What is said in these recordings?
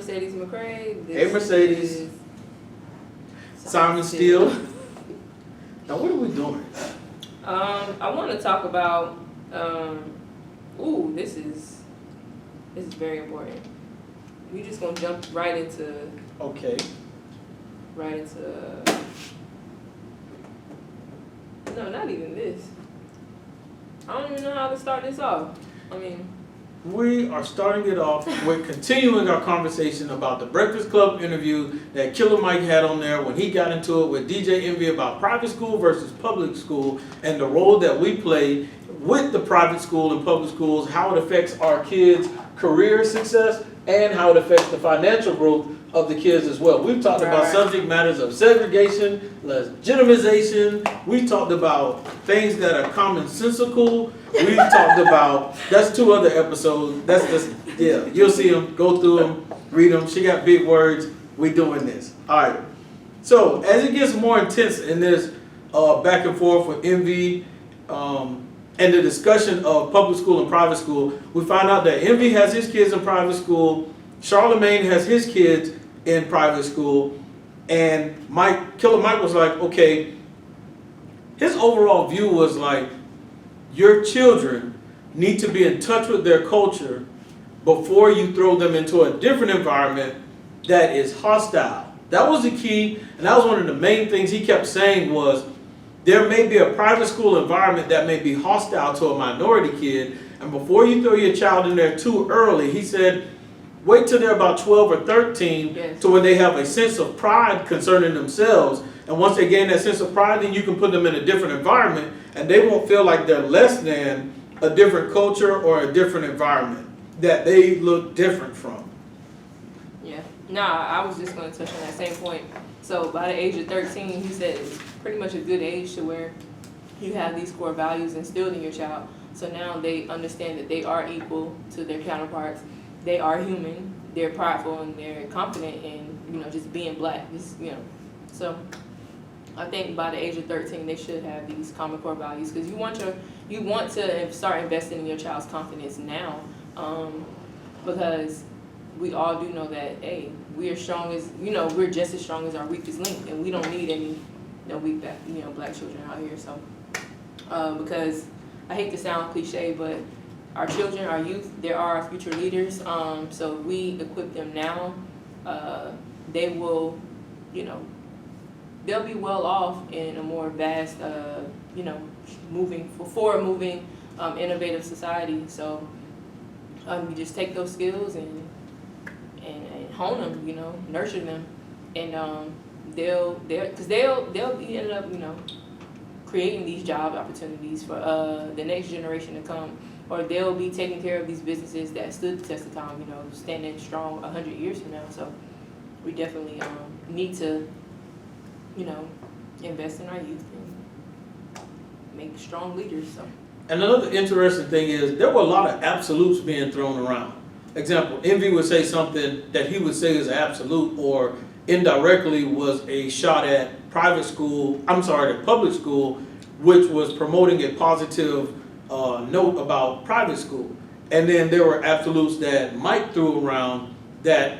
Mercedes McCray. Hey, Mercedes. Simon Steele. Now, what are we doing? I want to talk about. This is very important. We just gonna jump right into. Okay. Right into. No, not even this. I don't even know how to start this off. I mean. We are starting it off with continuing our conversation about the Breakfast Club interview that Killer Mike had on there when he got into it with DJ Envy about private school versus public school and the role that we play with the private school and public schools, how it affects our kids' career success, and how it affects the financial growth of the kids as well. We've talked about subject matters of segregation, legitimization. We talked about things that are commonsensical. We've talked about, that's 2 other episodes. That's just, yeah, you'll see them, go through them, read them. She got big words. We doing this. All right. So as it gets more intense in this back and forth with Envy and the discussion of public school and private school, we find out that Envy has his kids in private school, Charlemagne has his kids in private school, and Killer Mike was like, okay, his overall view was like, your children need to be in touch with their culture before you throw them into a different environment that is hostile. That was the key, and that was one of the main things he kept saying was, there may be a private school environment that may be hostile to a minority kid, and before you throw your child in there too early, he said, wait till they're about 12 or 13 to when they have a sense of pride concerning themselves. And once they gain that sense of pride, then you can put them in a different environment and they won't feel like they're less than a different culture or a different environment that they look different from. Yeah. I was just going to touch on that same point. So by the age of 13, he said it's pretty much a good age to where you have these core values instilled in your child. So now they understand that they are equal to their counterparts. They are human, they're prideful, and they're confident in, just being black. So I think by the age of 13, they should have these common core values because you want to start investing in your child's confidence now, because we all do know that we are strong as we're just as strong as our weakest link, and we don't need any weak black children out here. So because I hate to sound cliche, but our children, our youth, they are our future leaders. So if we equip them now, they will, they'll be well off in a more vast, forward-moving, innovative society. So you just take those skills and hone them, nurture them, and they'll be end up, creating these job opportunities for the next generation to come. Or they'll be taking care of these businesses that stood the test of time, standing strong 100 years from now. So we definitely need to, invest in our youth and make strong leaders. So. And another interesting thing is there were a lot of absolutes being thrown around. Example, Envy would say something that he would say is absolute or indirectly was a shot at the public school, which was promoting a positive note about private school. And then there were absolutes that Mike threw around that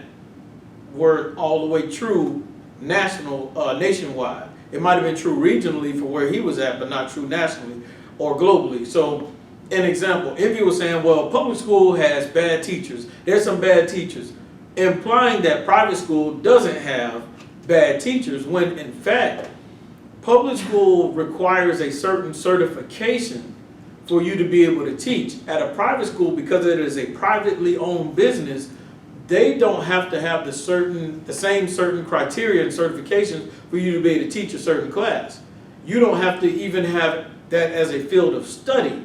were all the way true nationwide. It might have been true regionally for where he was at, but not true nationally or globally. So an example, Envy was saying, well, public school has bad teachers. There's some bad teachers, implying that private school doesn't have bad teachers, when in fact, public school requires a certain certification for you to be able to teach. At a private school, because it is a privately owned business, they don't have to have the same certain criteria and certifications for you to be able to teach a certain class. You don't have to even have that as a field of study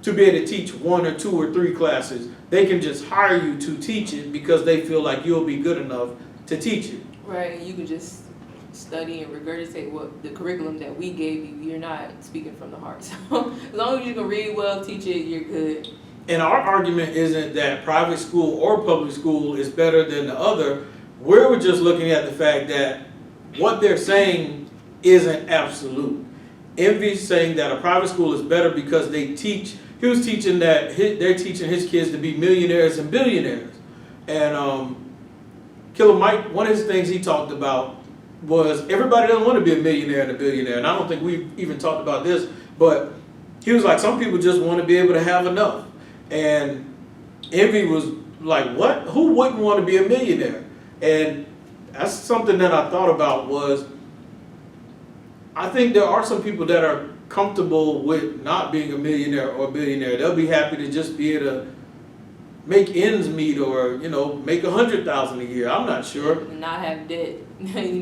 to be able to teach 1 or 2 or 3 classes. They can just hire you to teach it because they feel like you'll be good enough to teach it. Right, you can just study and regurgitate what the curriculum that we gave you. You're not speaking from the heart. So as long as you can read well, teach it, you're good. And our argument isn't that private school or public school is better than the other. We're just looking at the fact that what they're saying isn't absolute. Envy's saying that a private school is better because he was teaching that they're teaching his kids to be millionaires and billionaires. And Killer Mike, one of his things he talked about was everybody doesn't want to be a millionaire and a billionaire. And I don't think we've even talked about this, but he was like, some people just want to be able to have enough. And Envy was like, what? Who wouldn't want to be a millionaire? And that's something that I thought about was, I think there are some people that are comfortable with not being a millionaire or a billionaire. They'll be happy to just be able to make ends meet, or make $100,000 a year. I'm not sure. And not have debt.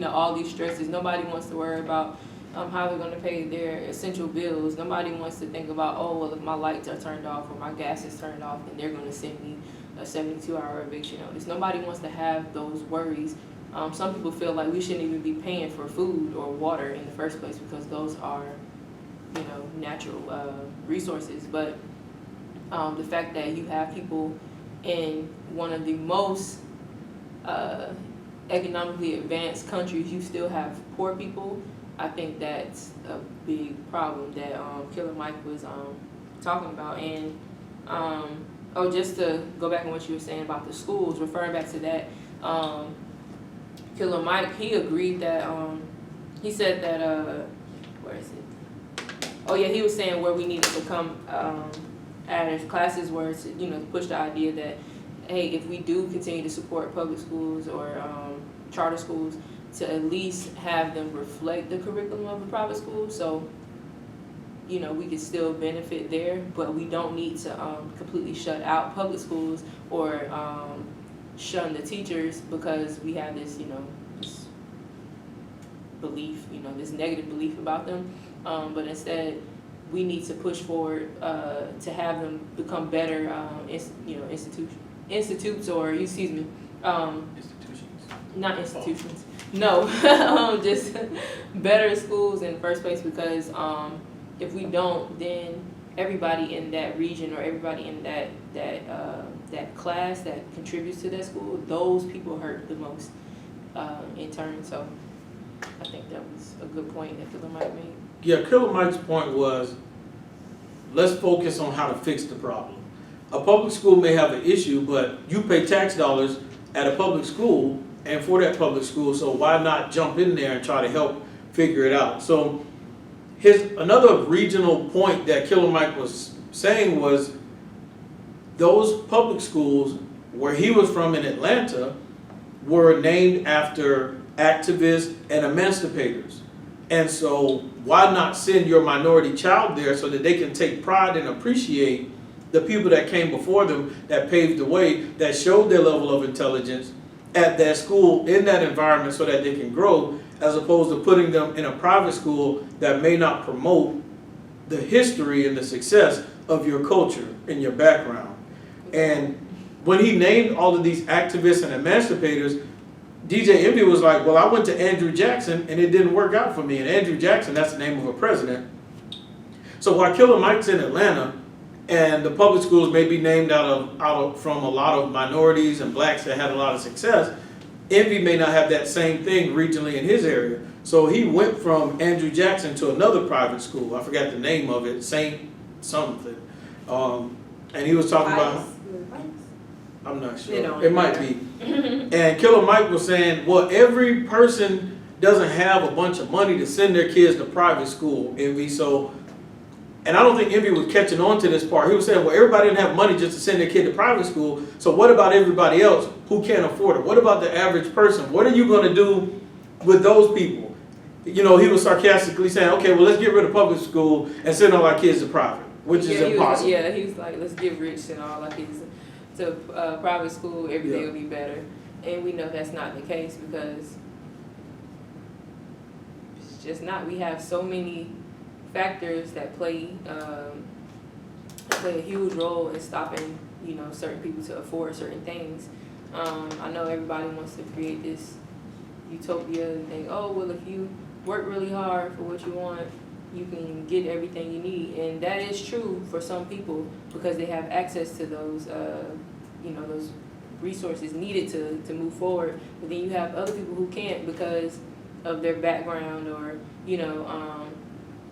All these stresses. Nobody wants to worry about how they're going to pay their essential bills. Nobody wants to think about, oh, well, if my lights are turned off or my gas is turned off, then they're going to send me a 72-hour eviction notice. Nobody wants to have those worries. Some people feel like we shouldn't even be paying for food or water in the first place because those are, natural resources. But the fact that you have people in one of the most economically advanced countries, you still have poor people. I think that's a big problem that Killer Mike was talking about. And just to go back on what you were saying about the schools, referring back to that, Killer Mike, he agreed that he said that where is it? Oh yeah, he was saying where we needed to come at classes where to push the idea that, hey, if we do continue to support public schools or charter schools, to at least have them reflect the curriculum of a private school, so we could still benefit there, but we don't need to completely shut out public schools or shun the teachers because we have this this belief, this negative belief about them, but instead we need to push forward to have them become better institutes, or institutions. Not institutions. No, just better schools in the first place, because if we don't, then everybody in that region or everybody in that class that contributes to that school, those people hurt the most in turn. So I think that was a good point that Killer Mike made. Yeah, Killer Mike's point was, let's focus on how to fix the problem. A public school may have an issue, but you pay tax dollars at a public school and for that public school, so why not jump in there and try to help figure it out? So another regional point that Killer Mike was saying was, those public schools where he was from in Atlanta were named after activists and emancipators. And so why not send your minority child there so that they can take pride and appreciate the people that came before them, that paved the way, that showed their level of intelligence at that school, in that environment, so that they can grow, as opposed to putting them in a private school that may not promote the history and the success of your culture and your background. And when he named all of these activists and emancipators, DJ Envy was like, well, I went to Andrew Jackson and it didn't work out for me. And Andrew Jackson, that's the name of a president. So while Killer Mike's in Atlanta, and the public schools may be named from a lot of minorities and blacks that had a lot of success, Envy may not have that same thing regionally in his area. So he went from Andrew Jackson to another private school. I forgot the name of it, Saint something. And he was talking about, I'm not sure, it might be. And Killer Mike was saying, well, every person doesn't have a bunch of money to send their kids to private school, Envy. So, and I don't think Envy was catching on to this part. He was saying, well, everybody didn't have money just to send their kid to private school. So what about everybody else who can't afford it? What about the average person? What are you going to do with those people? He was sarcastically saying, okay, well, let's get rid of public school and send all our kids to private, which is impossible. He was like, let's get rich and all our kids to private school, everything will be better. And we know that's not the case, because it's just not. We have so many factors that play a huge role in stopping, certain people to afford certain things. I know everybody wants to create this utopia and think, oh, well, if you work really hard for what you want, you can get everything you need. And that is true for some people, because they have access to those, those resources needed to move forward. But then you have other people who can't because of their background, or,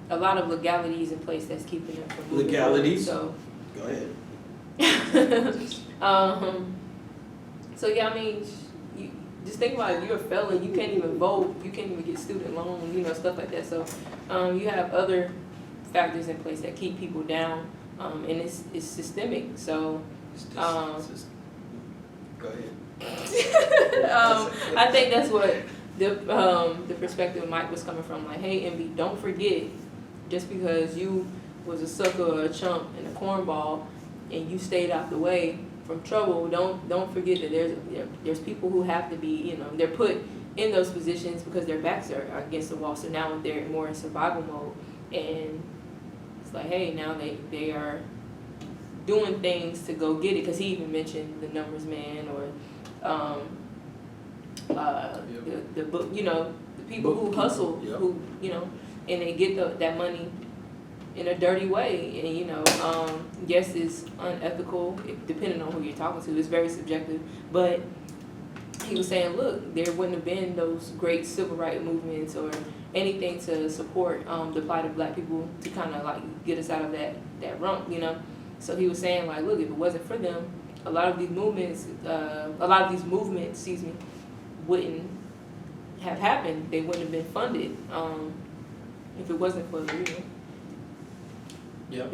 a lot of legalities in place that's keeping them from moving legalities? Forward. So, go ahead. So yeah, I mean, just think about it, if you're a felon, you can't even vote, you can't even get student loans, you know, stuff like that. So you have other factors in place that keep people down, and it's systemic. So Go ahead. I think that's what the perspective Mike was coming from. Like, hey, Envy, don't forget, just because you was a sucker or a chump and a cornball, and you stayed out the way from trouble, don't forget that there's people who have to be, you know, they're put in those positions because their backs are against the wall. So now they're more in survival mode, and it's like, hey, now they are doing things to go get it. Because he even mentioned the numbers man, or the book, you know, the people who hustle, who, you know, and they get that money in a dirty way. And, you know, yes, it's unethical, depending on who you're talking to. It's very subjective. But he was saying, look, there wouldn't have been those great civil rights movements or anything to support the plight of black people to kind of like get us out of that rump, you know. So he was saying, like, look, if it wasn't for them, a lot of these movements, wouldn't have happened. They wouldn't have been funded if it wasn't for the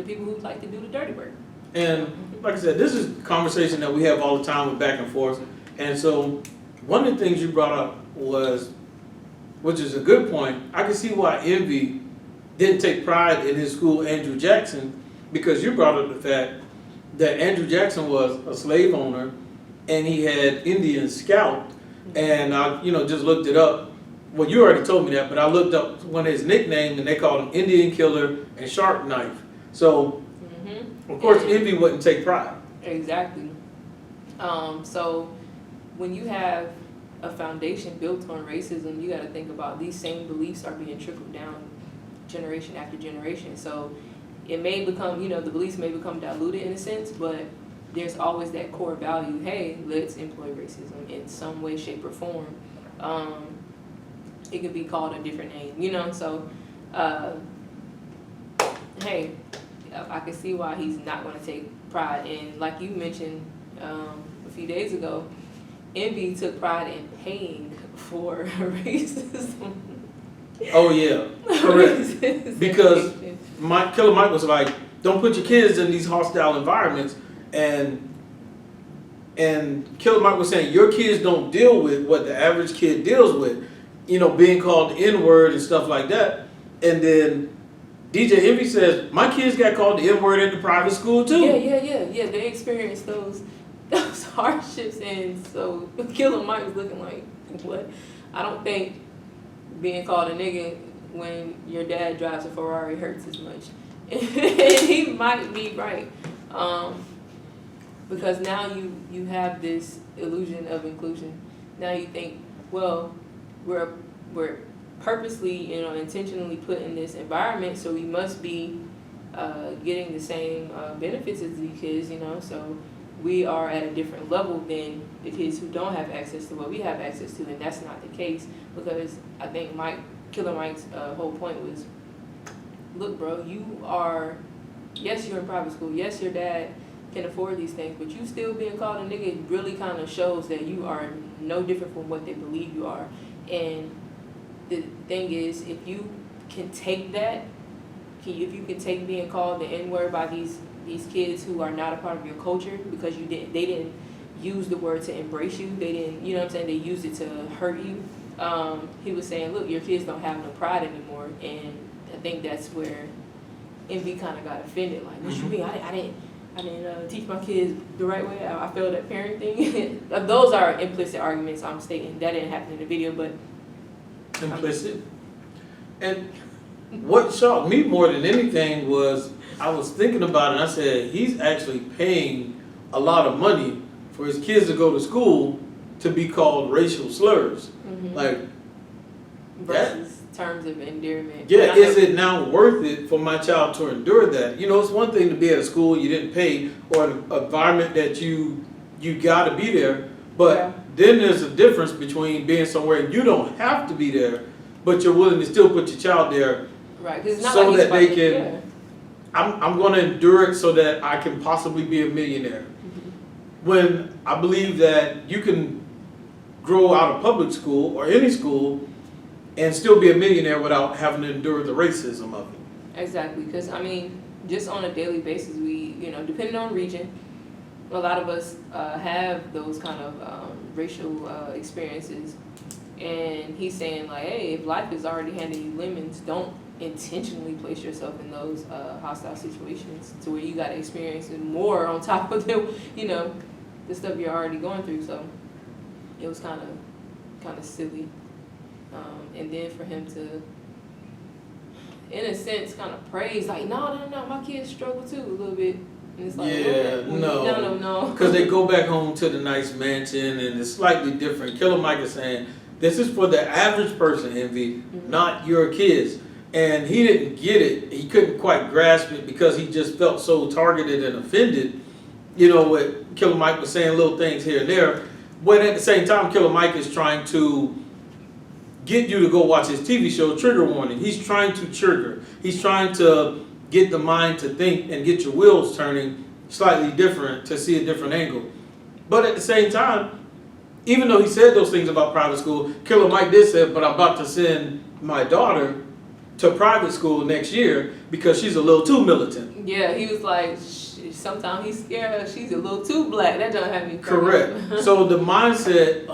people who like to do the dirty work. And like I said, this is a conversation that we have all the time with back and forth. And so one of the things you brought up was, which is a good point, I can see why Envy didn't take pride in his school, Andrew Jackson, because you brought up the fact that Andrew Jackson was a slave owner and he had Indians scalped. And I, just looked it up. Well, you already told me that, but I looked up one of his nicknames and they called him Indian Killer and Sharp Knife. So, of course, Envy wouldn't take pride. Exactly. So when you have a foundation built on racism, you got to think about these same beliefs are being trickled down generation after generation. So it may become, the beliefs may become diluted in a sense, but there's always that core value. Hey, let's employ racism in some way, shape, or form. It could be called a different name, So, hey, I can see why he's not going to take pride. And like you mentioned a few days ago, Envy took pride in paying for racism. Oh yeah, correct. Because Killer Mike was like, don't put your kids in these hostile environments. And Killer Mike was saying, your kids don't deal with what the average kid deals with, being called the N-word and stuff like that. And then DJ Envy says, my kids got called the N-word at the private school too. Yeah. They experienced those hardships, and so Killer Mike was looking like, what? I don't think being called a nigga when your dad drives a Ferrari hurts as much. And he might be right. Because now you have this illusion of inclusion. Now you think, well, we're purposely, intentionally put in this environment, so we must be getting the same benefits as the kids, so we are at a different level than the kids who don't have access to what we have access to, and that's not the case. Because I think Killer Mike's whole point was, look, bro, yes, you're in private school, yes, your dad can afford these things, but you still being called a nigga really kind of shows that you are no different from what they believe you are. And the thing is, if you can take that, if you can take being called the N-word by these kids who are not a part of your culture, because they didn't use the word to embrace you, they didn't, they used it to hurt you. He was saying, look, your kids don't have no pride anymore. And I think that's where Envy kind of got offended. Like, what you mean? I didn't teach my kids the right way. I failed at parenting. Those are implicit arguments I'm stating. That didn't happen in the video, but implicit. And what shocked me more than anything was, I was thinking about it and I said, he's actually paying a lot of money for his kids to go to school to be called racial slurs. Like, versus terms of endearment. Yeah, is it now worth it for my child to endure that? It's one thing to be at a school you didn't pay, or an environment that you got to be there, but then there's a difference between being somewhere you don't have to be there, but you're willing to still put your child there, right? Because so that they can. I'm going to endure it so that I can possibly be a millionaire. When I believe that you can grow out of public school or any school and still be a millionaire without having to endure the racism of it. Exactly, because I mean, just on a daily basis, we, depending on region, a lot of us have those kind of racial experiences. And he's saying like, hey, if life is already handing you lemons, don't intentionally place yourself in those hostile situations to where you got to experience more on top of the, the stuff you're already going through. So it was kind of silly. And then for him to, in a sense, kind of praise, like, no, my kids struggle too a little bit. And it's like, no. Because they go back home to the nice mansion and it's slightly different. Killer Mike is saying, this is for the average person, Envy, not your kids. And he didn't get it. He couldn't quite grasp it because he just felt so targeted and offended. What Killer Mike was saying, little things here and there. But at the same time, Killer Mike is trying to get you to go watch his TV show, Trigger Warning. He's trying to trigger. He's trying to get the mind to think and get your wheels turning slightly different to see a different angle. But at the same time, even though he said those things about private school, Killer Mike did say, but I'm about to send my daughter to private school next year because she's a little too militant. Yeah, he was like, sometimes he's scared her. She's a little too black. That don't have me correct. So the mindset,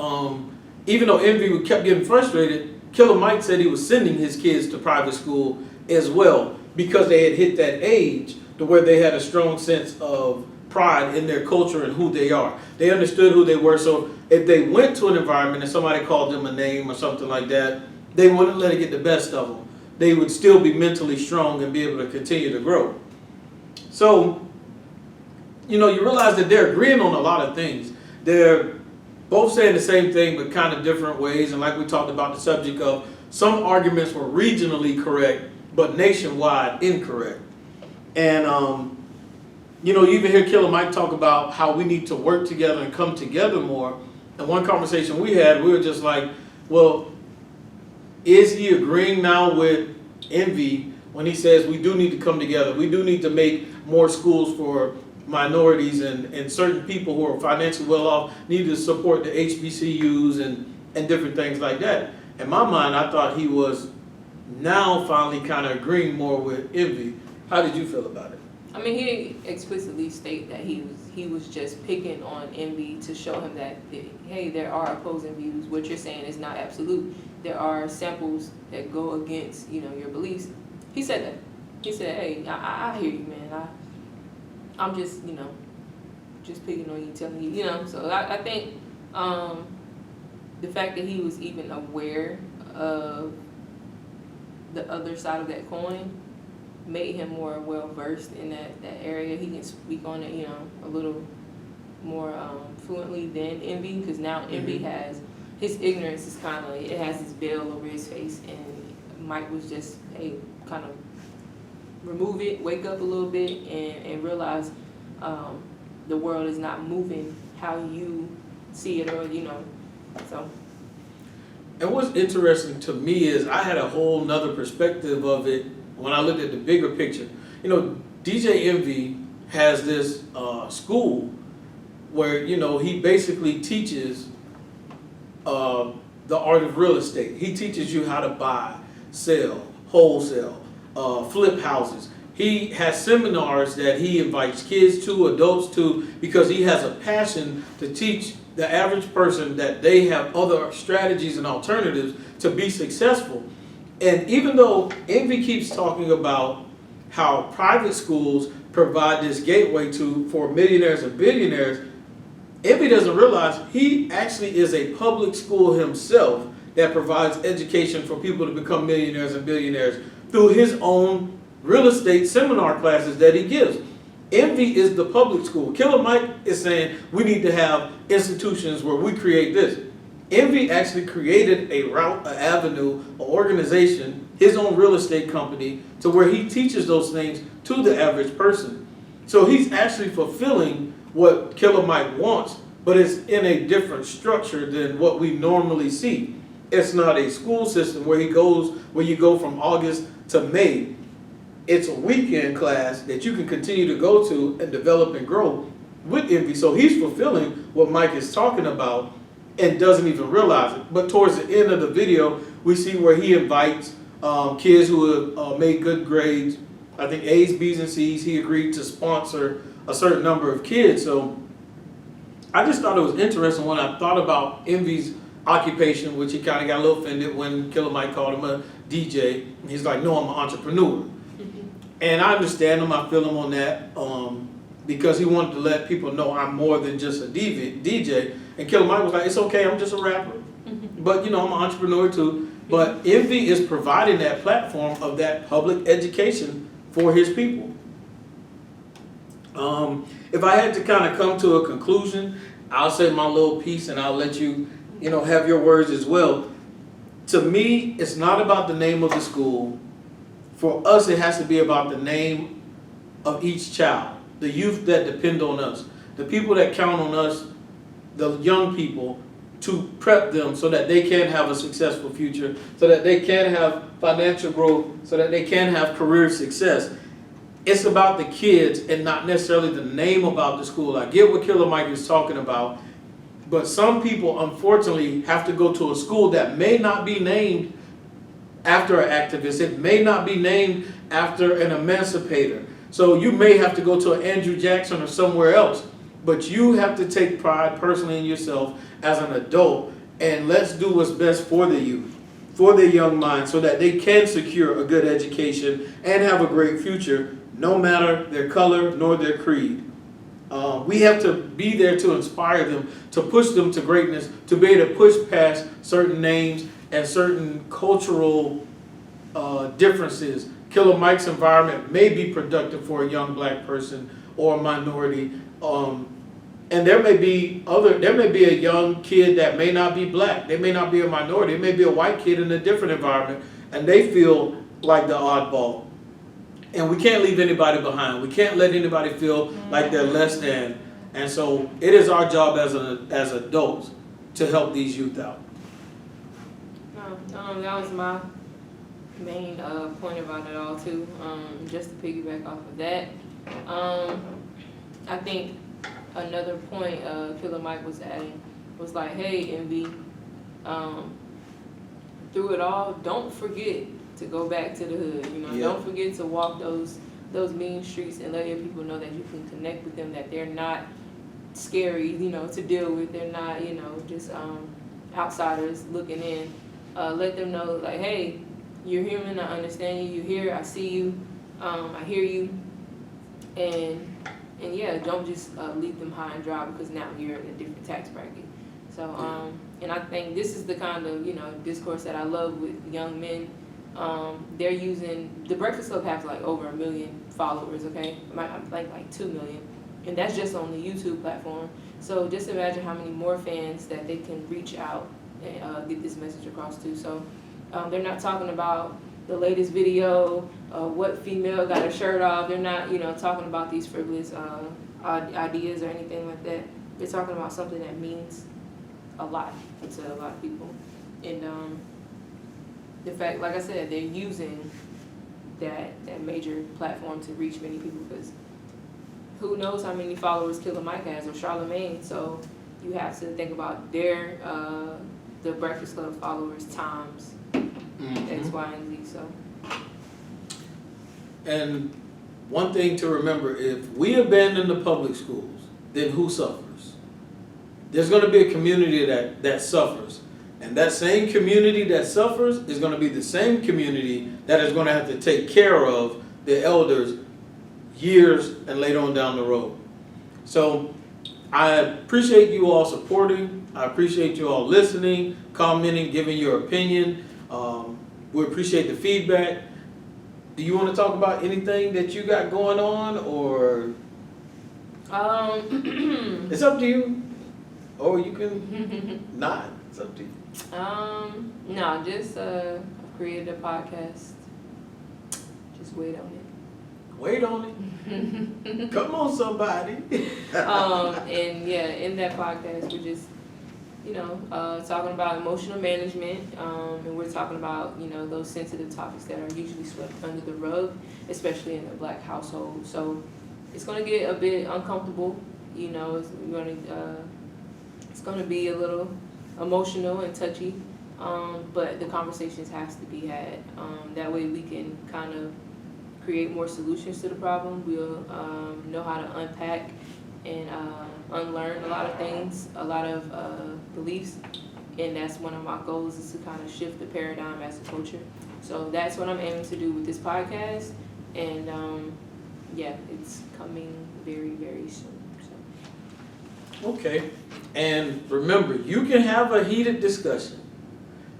even though Envy kept getting frustrated, Killer Mike said he was sending his kids to private school as well because they had hit that age to where they had a strong sense of pride in their culture and who they are. They understood who they were. So if they went to an environment and somebody called them a name or something like that, they wouldn't let it get the best of them. They would still be mentally strong and be able to continue to grow. So, you realize that they're agreeing on a lot of things. They're both saying the same thing, but kind of different ways. And like we talked about the subject of some arguments were regionally correct, but nationwide incorrect. And, you even hear Killer Mike talk about how we need to work together and come together more. And one conversation we had, we were just like, well, is he agreeing now with Envy when he says we do need to come together? We do need to make more schools for minorities and certain people who are financially well off need to support the HBCUs and different things like that. In my mind, I thought he was now finally kind of agreeing more with Envy. How did you feel about it? I mean, he didn't explicitly state that he was just picking on Envy to show him that, hey, there are opposing views. What you're saying is not absolute. There are samples that go against, your beliefs. He said that. He said, hey, I hear you, man. I'm just, just picking on you, telling you, So I think the fact that he was even aware of the other side of that coin made him more well versed in that area. He can speak on it, a little more fluently than Envy, because now Envy has his ignorance is kind of, it has this veil over his face, and Mike was just, hey, kind of remove it, wake up a little bit, and realize the world is not moving how you see it, or so. And what's interesting to me is I had a whole nother perspective of it when I looked at the bigger picture. DJ Envy has this school where, he basically teaches the art of real estate. He teaches you how to buy, sell, wholesale, flip houses. He has seminars that he invites kids to, adults to, because he has a passion to teach the average person that they have other strategies and alternatives to be successful. And even though Envy keeps talking about how private schools provide this gateway for millionaires and billionaires, Envy doesn't realize he actually is a public school himself that provides education for people to become millionaires and billionaires through his own real estate seminar classes that he gives. Envy is the public school. Killer Mike is saying we need to have institutions where we create this. Envy actually created a route, an avenue, an organization, his own real estate company, to where he teaches those things to the average person. So he's actually fulfilling what Killer Mike wants, but it's in a different structure than what we normally see. It's not a school system where you go from August to May. It's a weekend class that you can continue to go to and develop and grow with Envy. So he's fulfilling what Mike is talking about and doesn't even realize it. But towards the end of the video, we see where he invites kids who have made good grades. I think A's, B's, and C's. He agreed to sponsor a certain number of kids. So I just thought it was interesting when I thought about Envy's occupation, which he kind of got a little offended when Killer Mike called him a DJ. He's like, no, I'm an entrepreneur. And I understand him, I feel him on that, because he wanted to let people know I'm more than just a DJ. And Killer Mike was like, it's okay, I'm just a rapper. But, you know, I'm an entrepreneur too. But Envy is providing that platform of that public education for his people. If I had to kind of come to a conclusion, I'll say my little piece and I'll let you, you know, have your words as well. To me, it's not about the name of the school. For us, it has to be about the name of each child, the youth that depend on us, the people that count on us, the young people, to prep them so that they can have a successful future, so that they can have financial growth, so that they can have career success. It's about the kids and not necessarily the name about the school. I get what Killer Mike is talking about, but some people, unfortunately, have to go to a school that may not be named after an activist. It may not be named after an emancipator. So you may have to go to an Andrew Jackson or somewhere else, but you have to take pride personally in yourself as an adult, and let's do what's best for the youth, for their young minds, so that they can secure a good education and have a great future, no matter their color nor their creed. We have to be there to inspire them, to push them to greatness, to be able to push past certain names and certain cultural differences. Killer Mike's environment may be productive for a young black person or a minority, and there may be a young kid that may not be black. They may not be a minority. It may be a white kid in a different environment, and they feel like the oddball. And we can't leave anybody behind. We can't let anybody feel like they're less than. And so it is our job as adults to help these youth out. That was my main point about it all too. Just to piggyback off of that, I think another point Killer Mike was adding was like, hey, Envy, through it all, don't forget to go back to the hood. You know, don't forget to walk those mean streets and let your people know that you can connect with them, that they're not scary, you know, to deal with. They're not, you know, just outsiders looking in. Let them know, like, hey, you're human, I understand you, you're here, I see you, I hear you, and yeah, don't just leave them high and dry because now you're in a different tax bracket. So, and I think this is the kind of, you know, discourse that I love with young men. They're using, the Breakfast Club has like over 1 million followers, okay? I think like 2 million, and that's just on the YouTube platform. So just imagine how many more fans that they can reach out and get this message across to. So they're not talking about the latest video, what female got her shirt off. They're not, you know, talking about these frivolous ideas or anything like that. They're talking about something that means a lot to a lot of people. And the fact, like I said, they're using that major platform to reach many people, because who knows how many followers Killer Mike has or Charlemagne. So you have to think about their the Breakfast Club followers times X, Y, and Z. So. And one thing to remember, if we abandon the public schools, then who suffers? There's going to be a community that suffers. And that same community that suffers is going to be the same community that is going to have to take care of the elders years and later on down the road. So I appreciate you all supporting. I appreciate you all listening, commenting, giving your opinion. We appreciate the feedback. Do you want to talk about anything that you got going on, or it's up to you, or you can not. It's up to you. No, just I've created a podcast. Just wait on it. Wait on it. Come on, somebody. And yeah, in that podcast, we're just, you know, talking about emotional management, and we're talking about, you know, those sensitive topics that are usually swept under the rug, especially in a black household. So it's gonna get a bit uncomfortable, you know. It's gonna be a little emotional and touchy, but the conversations has to be had. That way we can kind of create more solutions to the problem. We'll know how to unpack and unlearn a lot of things, a lot of beliefs, and that's one of my goals, is to kind of shift the paradigm as a culture. So that's what I'm aiming to do with this podcast, and yeah, it's coming very, very soon. So. Okay, and remember, you can have a heated discussion.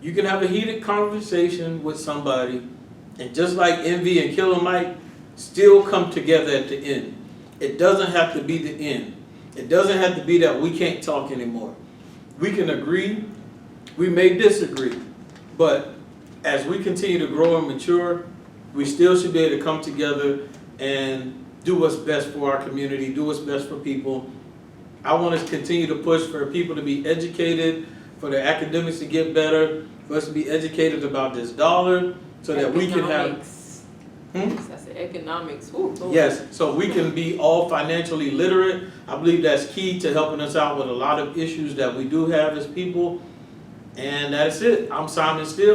You can have a heated conversation with somebody, and just like Envy and Killer Mike, still come together at the end. It doesn't have to be the end. It doesn't have to be that we can't talk anymore. We can agree, we may disagree, but as we continue to grow and mature, we still should be able to come together and do what's best for our community, do what's best for people. I want to continue to push for people to be educated, for their academics to get better, for us to be educated about this dollar, so that we can have... That's the economics. Ooh, Lord. Yes, so we can be all financially literate. I believe that's key to helping us out with a lot of issues that we do have as people. And that's it. I'm Simon Steele.